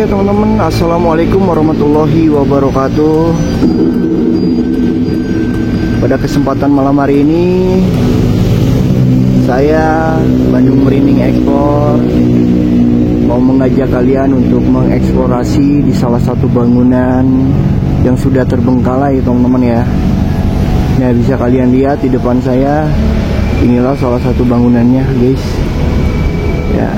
Oke teman-teman, assalamualaikum warahmatullahi wabarakatuh. Pada kesempatan malam hari ini, saya Bandung Merinding Explore mau mengajak kalian untuk mengeksplorasi di salah satu bangunan yang sudah terbengkalai teman-teman ya. Nah, bisa kalian lihat di depan saya, inilah salah satu bangunannya guys ya.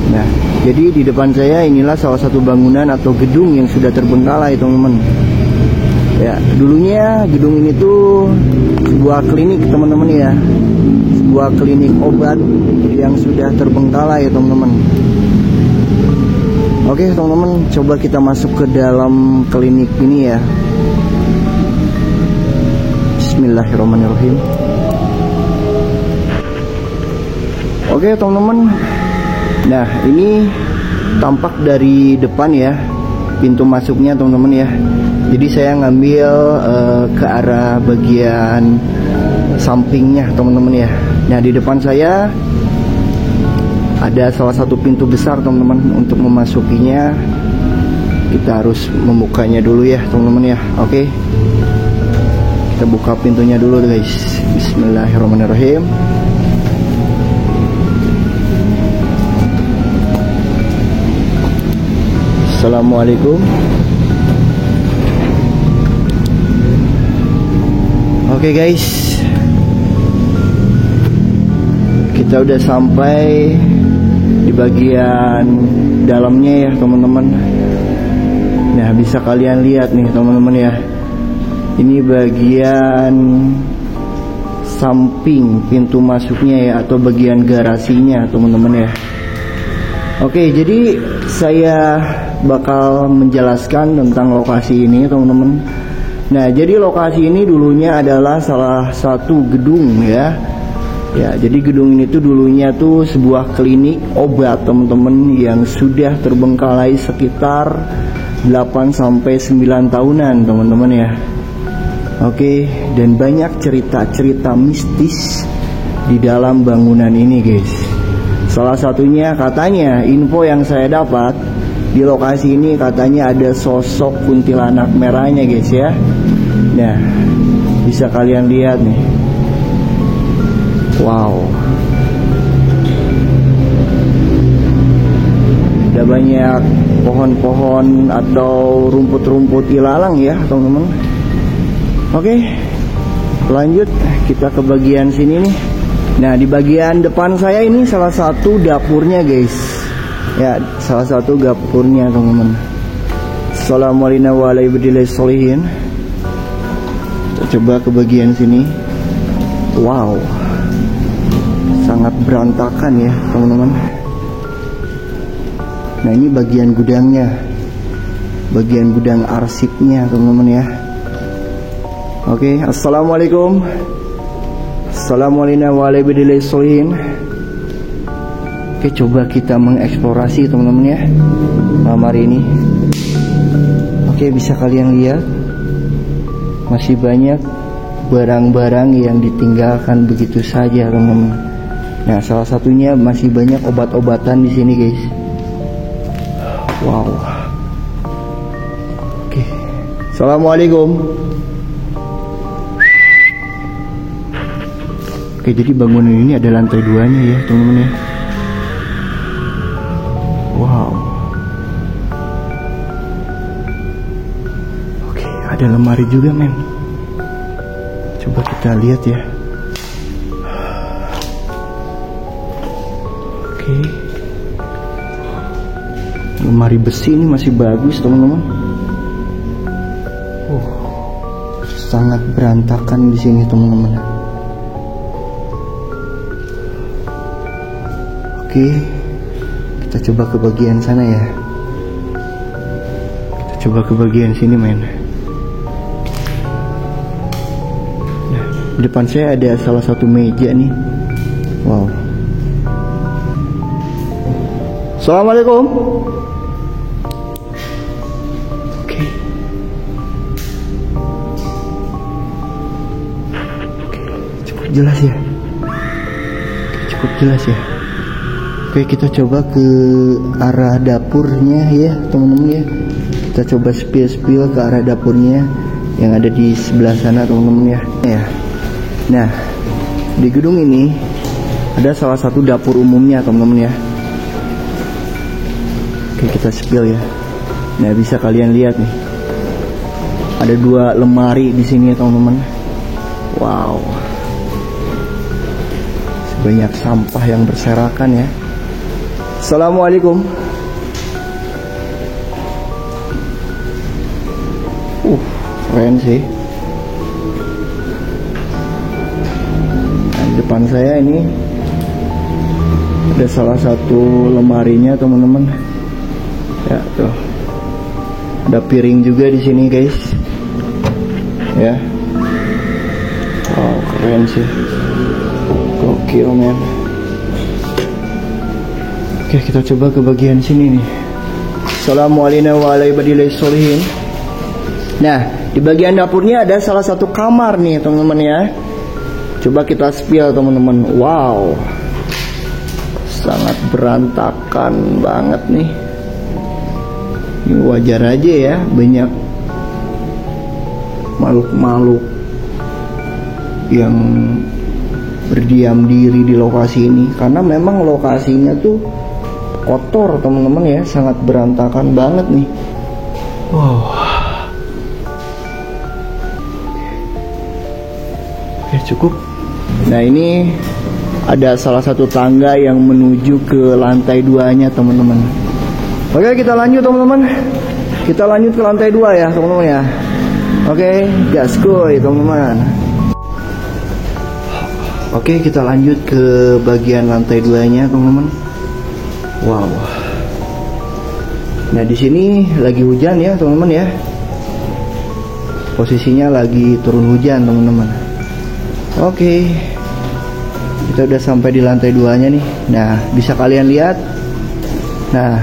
Nah, jadi di depan saya inilah salah satu bangunan atau gedung yang sudah terbengkalai teman-teman ya. Dulunya gedung ini tuh sebuah klinik teman-teman ya, sebuah klinik obat yang sudah terbengkalai teman-teman. Oke teman-teman, coba kita masuk ke dalam klinik ini ya. Bismillahirrahmanirrahim. Oke teman-teman, nah ini tampak dari depan ya, pintu masuknya teman-teman ya. Jadi saya ngambil ke arah bagian sampingnya teman-teman ya. Nah, di depan saya ada salah satu pintu besar teman-teman. Untuk memasukinya kita harus membukanya dulu ya teman-teman ya. Oke, kita buka pintunya dulu guys. Bismillahirrahmanirrahim. Assalamualaikum. Oke guys, kita udah sampai di bagian dalamnya ya teman-teman. Nah, bisa kalian lihat nih teman-teman ya, ini bagian samping pintu masuknya ya, atau bagian garasinya teman-teman ya. Oke, jadi saya bakal menjelaskan tentang lokasi ini teman-teman. Nah, jadi lokasi ini dulunya adalah salah satu gedung ya. Ya, jadi gedung ini tuh dulunya tuh sebuah klinik obat teman-teman yang sudah terbengkalai sekitar 8 sampai 9 tahunan teman-teman ya. Oke, dan banyak cerita-cerita mistis di dalam bangunan ini guys. Salah satunya katanya, info yang saya dapat, di lokasi ini katanya ada sosok kuntilanak merahnya guys ya. Nah, bisa kalian lihat nih. Wow, ada banyak pohon-pohon atau rumput-rumput ilalang ya teman-teman. Oke, lanjut kita ke bagian sini nih. Nah, di bagian depan saya ini salah satu dapurnya guys ya, salah satu dapurnya teman-teman. Assalamualaikum warahmatullahi wabarakatuh. Kita coba ke bagian sini. Wow, sangat berantakan ya teman-teman. Nah, ini bagian gudangnya, bagian gudang arsipnya teman-teman ya. Oke, assalamualaikum. Assalamualaikum warahmatullahi wabarakatuh. Oke, coba kita mengeksplorasi teman-teman ya malam hari ini. Oke, bisa kalian lihat masih banyak barang-barang yang ditinggalkan begitu saja teman-teman. Nah, salah satunya masih banyak obat-obatan di sini guys. Wow. Oke, assalamualaikum. Oke, jadi bangunan ini ada lantai 2-nya ya teman-teman ya. Wow. Oke, ada lemari juga men. Coba kita lihat ya. Oke, lemari besi ini masih bagus teman-teman. Sangat berantakan di sini teman-teman. Oke, kita coba ke bagian sana ya. Kita coba ke bagian sini men. Nah, di depan saya ada salah satu meja nih. Wow. Assalamualaikum. Oke. Oke, cukup jelas ya. Cukup jelas ya. Oke Oke, kita coba ke arah dapurnya ya teman-teman ya. Kita coba spill ke arah dapurnya yang ada di sebelah sana teman-teman ya. Nah, di gedung ini ada salah satu dapur umumnya teman-teman ya. Oke, kita spill ya. Nah, bisa kalian lihat nih, ada 2 lemari di sini ya teman-teman. Wow, banyak sampah yang berserakan ya. Assalamualaikum. Keren sih. Nah, di depan saya ini ada salah satu lemarinya teman-teman. Ya tuh, ada piring juga di sini guys. Ya. Wow, keren sih. Gokil men. Oke, kita coba ke bagian sini nih. Assalamualaikum warahmatullahi wabarakatuh. Nah, di bagian dapurnya ada salah satu kamar nih teman-teman ya. Coba kita spill teman-teman. Wow, sangat berantakan banget nih. Ini wajar aja ya, banyak makhluk-makhluk yang berdiam diri di lokasi ini. Karena memang lokasinya tuh kotor teman-teman ya, sangat berantakan banget nih. Wow. Oke, cukup. Nah, ini ada salah satu tangga yang menuju ke lantai 2-nya teman-teman. Oke, kita lanjut teman-teman. Kita lanjut ke lantai 2 ya teman-teman ya. Oke, gaskoy teman-teman. Oke, kita lanjut ke bagian lantai 2-nya teman-teman. Wow. Nah, di sini lagi hujan ya teman-teman ya. Posisinya lagi turun hujan teman-teman. Oke, kita udah sampai di lantai 2-nya nih. Nah, bisa kalian lihat. Nah,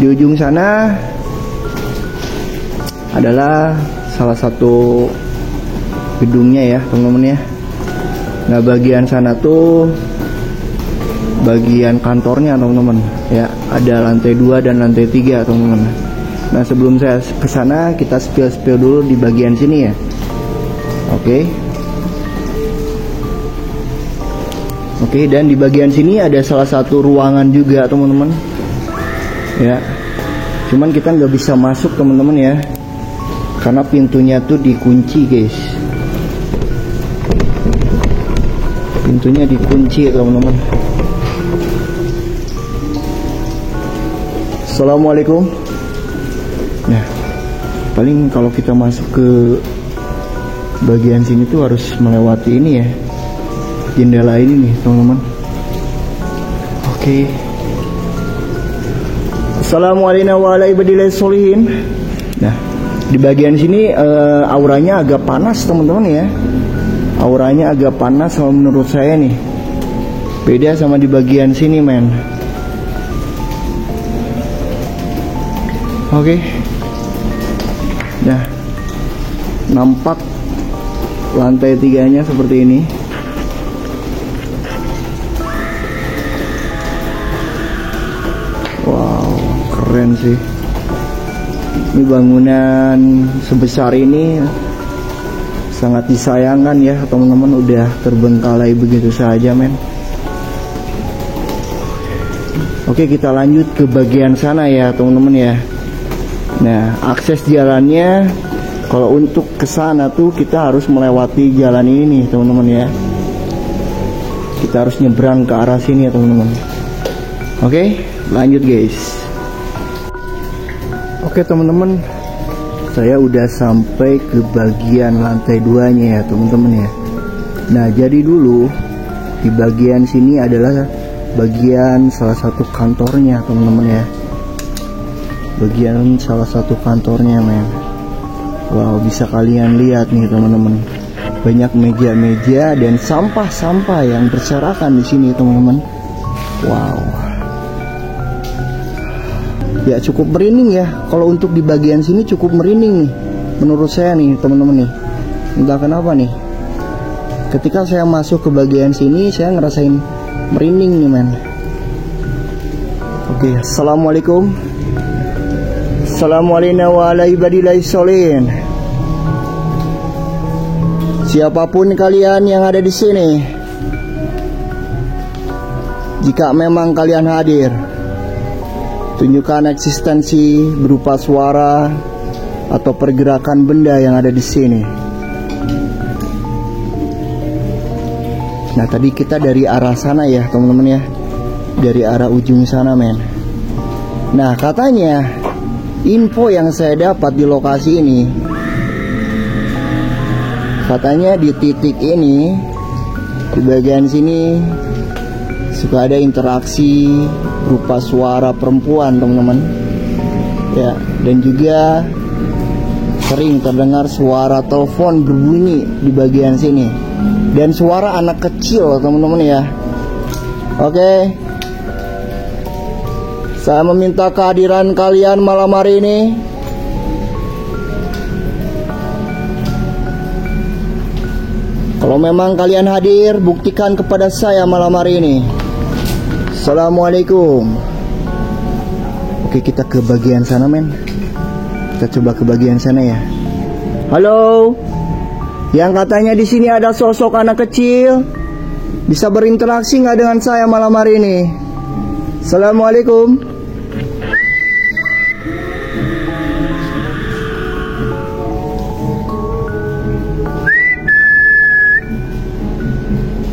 di ujung sana adalah salah satu gedungnya ya teman-teman ya. Nah, bagian sana tuh bagian kantornya teman-teman ya. Ada lantai 2 dan lantai 3 teman-teman. Nah, sebelum saya ke sana, kita spill dulu di bagian sini ya. Oke, dan di bagian sini ada salah satu ruangan juga teman-teman ya. Cuman kita nggak bisa masuk teman-teman ya, karena pintunya tuh dikunci guys. Pintunya dikunci teman-teman. Assalamualaikum. Nah, paling kalau kita masuk ke bagian sini tuh harus melewati ini ya, jendela ini nih teman-teman. Oke. Assalamualaikum warahmatullahi wabarakatuh. Nah, di bagian sini auranya agak panas teman-teman ya. Auranya agak panas kalau menurut saya nih. Beda sama di bagian sini men. Oke. Nah, nampak lantai 3-nya seperti ini. Wow, keren sih. Ini bangunan sebesar ini sangat disayangkan ya teman-teman, udah terbengkalai begitu saja men. Oke, kita lanjut ke bagian sana ya teman-teman ya. Nah, akses jalannya kalau untuk ke sana tuh kita harus melewati jalan ini teman-teman ya. Kita harus nyebrang ke arah sini ya teman-teman. Oke, lanjut guys. Oke teman-teman, saya udah sampai ke bagian lantai 2-nya ya teman-teman ya. Nah, jadi dulu di bagian sini adalah bagian salah satu kantornya teman-teman ya. Bagian salah satu kantornya men. Wow, bisa kalian lihat nih teman-teman, banyak meja-meja dan sampah-sampah yang berserakan di sini teman-teman. Wow. Ya, cukup merinding ya. Kalau untuk di bagian sini cukup merinding nih menurut saya nih teman-teman nih. Entah kenapa nih, ketika saya masuk ke bagian sini saya ngerasain merinding nih men. Oke, assalamualaikum. Assalamualaikum warahmatullahi wabarakatuh. Siapapun kalian yang ada di sini, jika memang kalian hadir, tunjukkan eksistensi berupa suara atau pergerakan benda yang ada di sini. Nah, tadi kita dari arah sana ya, teman-teman ya. Dari arah ujung sana, men. Nah, katanya info yang saya dapat di lokasi ini, katanya di titik ini, di bagian sini suka ada interaksi berupa suara perempuan, teman-teman. Ya, dan juga sering terdengar suara telepon berbunyi di bagian sini. Dan suara anak kecil, teman-teman ya. Oke. Saya meminta kehadiran kalian malam hari ini. Kalau memang kalian hadir, buktikan kepada saya malam hari ini. Assalamualaikum. Oke, kita ke bagian sana, men. Kita coba ke bagian sana ya. Halo. Yang katanya di sini ada sosok anak kecil. Bisa berinteraksi nggak dengan saya malam hari ini? Assalamualaikum.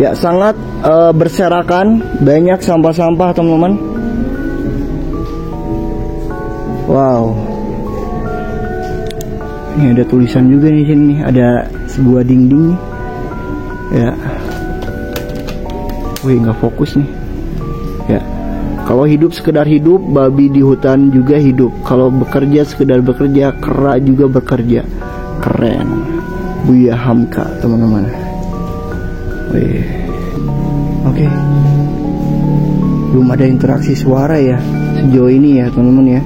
Ya, sangat berserakan, banyak sampah-sampah, teman-teman. Wow. Ini ada tulisan juga di sini, ada sebuah dinding. Ya. Wih, nggak fokus nih. Ya. Kalau hidup sekedar hidup, babi di hutan juga hidup. Kalau bekerja sekedar bekerja, kera juga bekerja. Keren. Buya Hamka, teman-teman. Wih. Oke. Belum ada interaksi suara ya sejauh ini ya, teman-teman ya.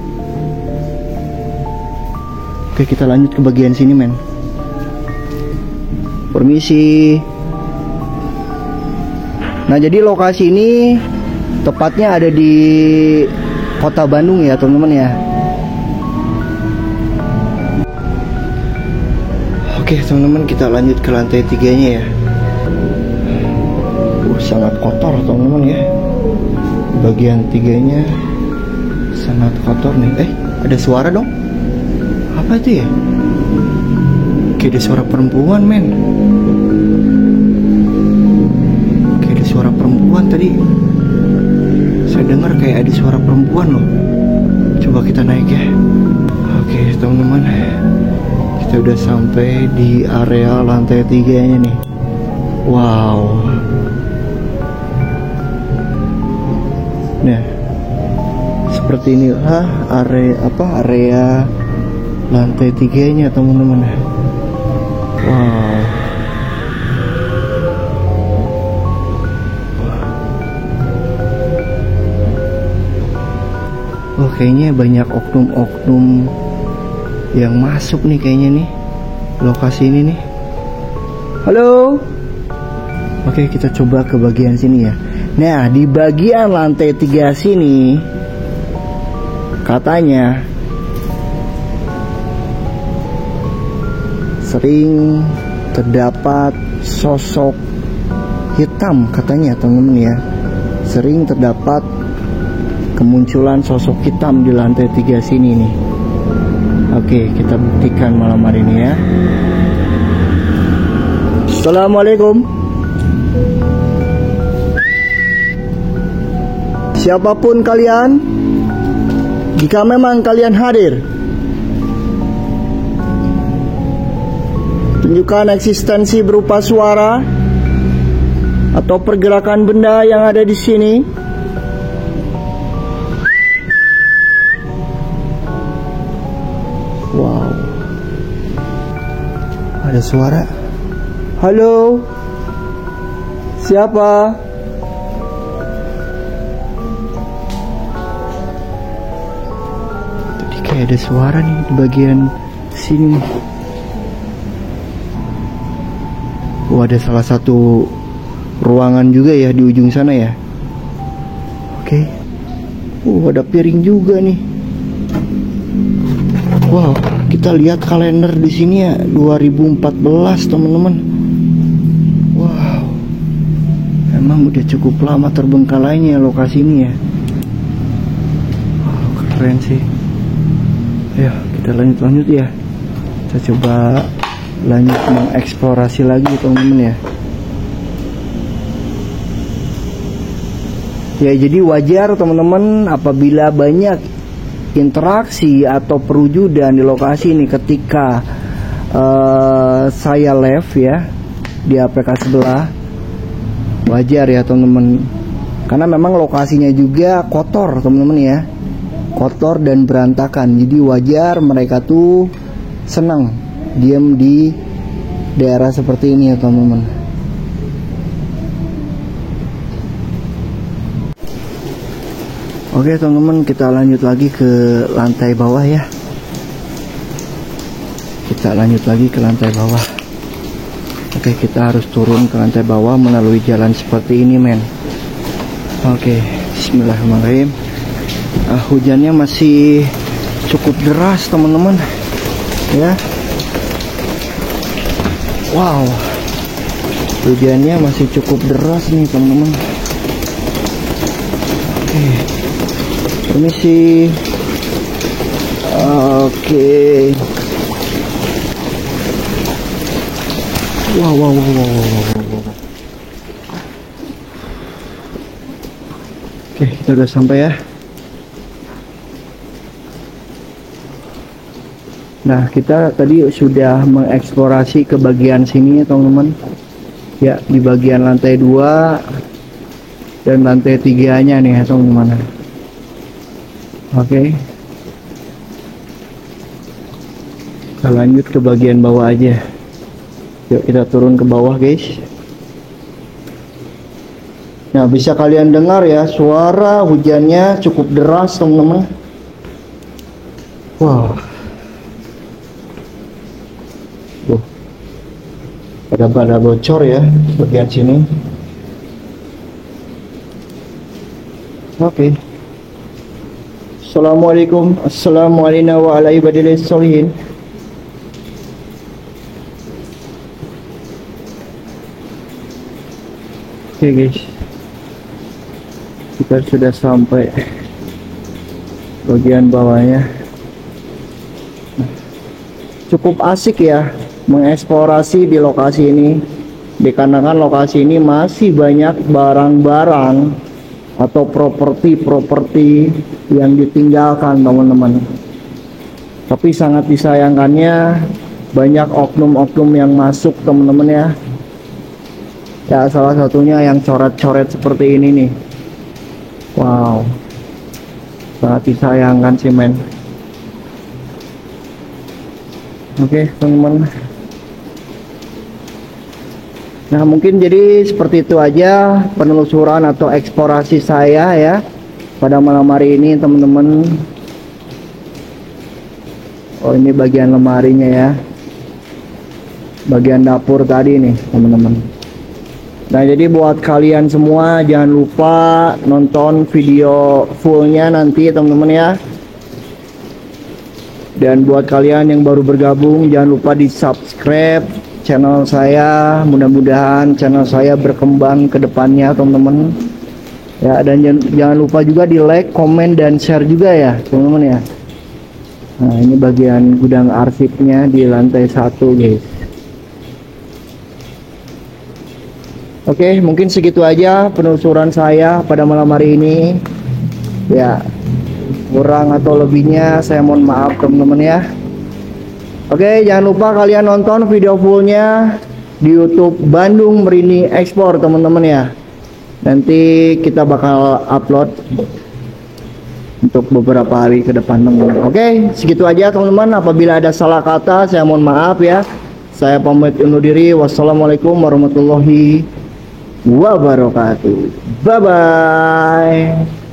Oke, kita lanjut ke bagian sini, men. Permisi. Nah, jadi lokasi ini tepatnya ada di Kota Bandung ya, teman-teman ya. Oke, teman-teman, kita lanjut ke lantai 3-nya ya. Sangat kotor, teman-teman ya. Bagian 3-nya sangat kotor nih. Ada suara dong. Apa itu ya? Kayak ada suara perempuan, men. Kayak ada suara perempuan tadi. Saya dengar kayak ada suara perempuan loh. Coba kita naik ya. Oke, teman-teman. Kita udah sampai di area lantai 3-nya nih. Wow. Nah, seperti inilah area lantai 3-nya, teman-teman. Wow. Oh, kayaknya banyak oknum-oknum yang masuk nih kayaknya nih lokasi ini nih. Halo. Oke, kita coba ke bagian sini ya. Nah, di bagian lantai 3 sini katanya sering terdapat sosok hitam, katanya, teman-teman ya. Sering terdapat kemunculan sosok hitam di lantai 3 sini nih. Oke, kita buktikan malam hari ini ya. Assalamualaikum. Siapapun kalian, jika memang kalian hadir, tunjukkan eksistensi berupa suara atau pergerakan benda yang ada di sini. Wow. Ada suara. Halo. Siapa? Ada suara nih di bagian sini. Oh, ada salah satu ruangan juga ya di ujung sana ya. Oke. Ada piring juga nih. Wow, kita lihat kalender di sini ya, 2014 teman-teman. Wow, emang udah cukup lama terbengkalainya lokasi ini ya. Wow, keren sih. Ayo kita lanjut ya. Kita coba lanjut mengeksplorasi lagi teman-teman ya. Ya, jadi wajar teman-teman apabila banyak interaksi atau perwujudan di lokasi ini ketika saya live ya di APK sebelah. Wajar ya teman-teman, karena memang lokasinya juga kotor teman-teman ya, kotor dan berantakan. Jadi wajar mereka tuh senang diam di daerah seperti ini ya teman-teman. Oke teman-teman, kita lanjut lagi ke lantai bawah ya. Kita lanjut lagi ke lantai bawah. Oke, kita harus turun ke lantai bawah melalui jalan seperti ini men. Oke, bismillahirrahmanirrahim. Hujannya masih cukup deras teman-teman ya. Wow, hujannya masih cukup deras nih teman-teman. Oke, permisi. Oke. Wow. Oke, kita udah sampai ya. Nah, kita tadi sudah mengeksplorasi ke bagian sini teman-teman. Ya, di bagian lantai 2 dan lantai 3-nya nih teman-teman. Oke. Kita lanjut ke bagian bawah aja. Yuk kita turun ke bawah guys. Nah, bisa kalian dengar ya suara hujannya cukup deras teman-teman. Wow. Pada bocor ya bagian sini. Oke. Assalamualaikum. Assalamualaikum warahmatullahi wabarakatuh. Oke guys, kita sudah sampai bagian bawahnya. Cukup asik ya mengeksplorasi di lokasi ini, dikarenakan lokasi ini masih banyak barang-barang atau properti yang ditinggalkan teman-teman. Tapi sangat disayangkannya banyak oknum-oknum yang masuk teman-teman ya. Ya, salah satunya yang coret-coret seperti ini nih. Wow, sangat disayangkan sih men. Oke teman-teman. Nah, mungkin jadi seperti itu aja penelusuran atau eksplorasi saya ya pada malam hari ini teman-teman. Oh, ini bagian lemarinya ya, bagian dapur tadi nih teman-teman. Nah, jadi buat kalian semua jangan lupa nonton video fullnya nanti teman-teman ya. Dan buat kalian yang baru bergabung jangan lupa di subscribe channel saya. Mudah-mudahan channel saya berkembang ke depannya teman-teman ya. Dan jangan lupa juga di like, komen, dan share juga ya teman-teman ya. Nah, ini bagian gudang arsipnya di lantai 1 guys. Oke, mungkin segitu aja penelusuran saya pada malam hari ini. Ya, kurang atau lebihnya saya mohon maaf teman-teman ya. Oke, jangan lupa kalian nonton video fullnya di YouTube Bandung Merini Ekspor teman-teman ya. Nanti kita bakal upload untuk beberapa hari ke depan teman-teman. Oke, segitu aja teman-teman. Apabila ada salah kata saya mohon maaf ya. Saya pamit undur diri. Wassalamualaikum warahmatullahi wabarakatuh. Bye bye.